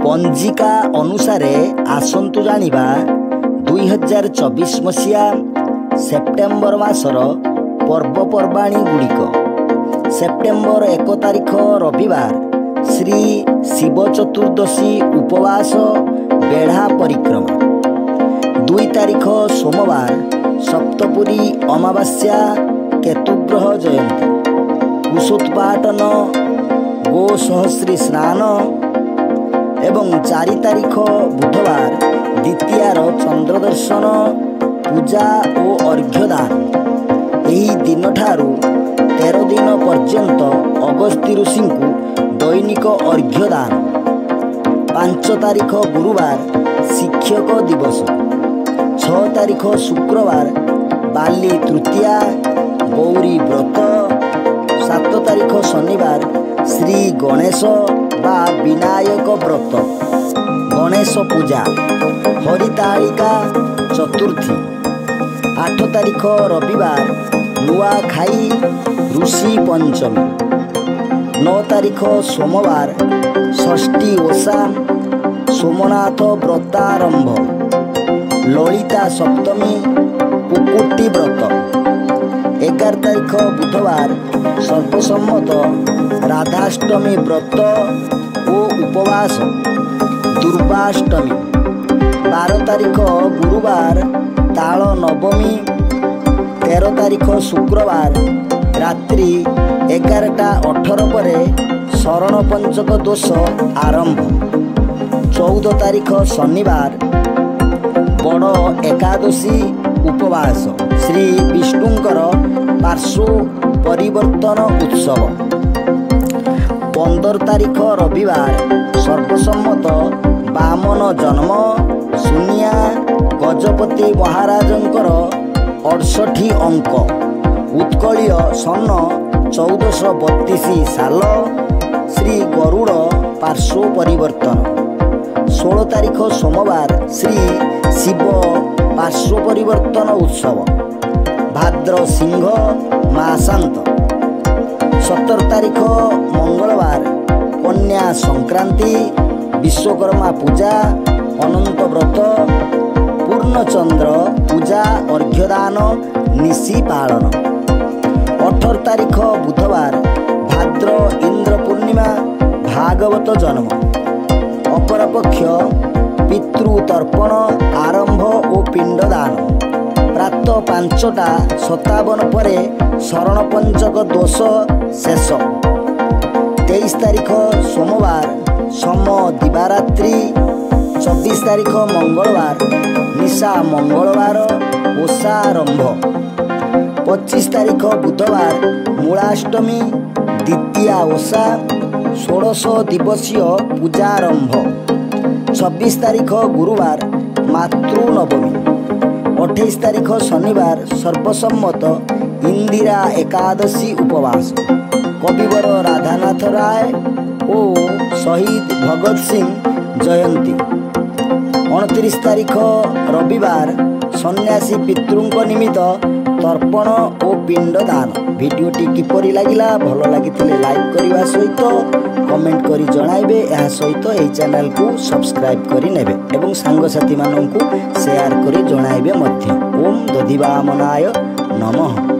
पंजिका अनुसार आसंतु जानिबा 2024 मसीहा September मासर पर्वपर्वाणी गुड़िक। September 1 तारिख रविवार श्री शिव चतुर्दशी उपवास बेढ़ा परिक्रमा। 2 तारिख सोमवार सप्तपुरी अमावास्या केतुग्रह जयंती। कुशोत्पाटन गो सहस्री स्नान एवं 4 तारिख बुधवार द्वितीयार चंद्र दर्शन पूजा और अर्घ्यदान। यही दिन ठारू 13 दिन पर्यंत अगस्त्य ऋषि को दैनिक अर्घ्यदान। 5 तारिख गुरुवार शिक्षक दिवस। 6 तारिख शुक्रवार बाली तृतीया गौरी व्रत। 7 तारिख शनिवार श्री गणेश बा विनायक व्रत गणेश पूजा हरितालिका चतुर्थी। 8 तारिख रविवार नुआखाई ऋषि पंचमी। 9 तारिख सोमवार षष्ठी ओषा सोमनाथ व्रतारंभ। ललिता सप्तमी पुकुटी व्रत। 11 तारिख बुधवार सर्वसम्मत राधाष्टमी व्रत और उपवास दुर्वाष्टमी। 12 तारिख गुरुवार ताल नवमी। 13 तारिख शुक्रवार रात्रि 11:18 पर शरण पंचक दोष आरंभ। 14 तारिख शनिवार बड़ एकादशी उपवास श्री विष्णुंकर पार्श्व परिवर्तन उत्सव। 15 तारिख रविवार सर्वसम्मत बामन जन्म सुनिया गजपति महाराजंकर 68 अंक। उत्कलीय सन 1432 साल श्री गरुड़ पार्श्व परिवर्तन। 16 तारिख सोमवार श्री शिव पार्श्व परिवर्तन उत्सव भाद्र सिंह मासांत। 17 तारिख मंगलवार कन्या संक्रांति विश्वकर्मा पूजा अनंत व्रत पूर्णचंद्र पूजा अर्घ्यदान निशी पालन। 18 तारिख बुधवार भाद्र इंद्र पूर्णिमा भागवत जन्म। अपरपक्ष पितृतर्पण आरंभ और पिंडदान। प्रातः 5:57 पर शरण पंचक दोष शेष। 23 तारिख सोमवार सम दिवारात्रि। 24 तारिख मंगलवार निशा मंगलवार ओषारंभ। 25 तारिख बुधवार मूलाष्टमी द्वितीया ओषा 16 दिवसीय पूजारंभ। 26 तारिख गुरुवार मातृनवमी। 28 तारिख शनिवार सर्वसम्मत इंदिरा एकादशी उपवास। कविवर राधानाथ राय और शहीद भगत सिंह जयंती। 29 तारिख रविवार सन्यासी पितृंक निमित्त तर्पण और पिंडदान। भिडियोटी किपरि लागिला भल लागिथिले लाइक करिवा सहित कमेंट करी जणाइबे। एहा सहित एही चैनल को सब्सक्राइब करी नेबे एवं सांगसाथी माननकु शेयर करी जणाइबे मध्य। ओम दधिवामनाय नमः।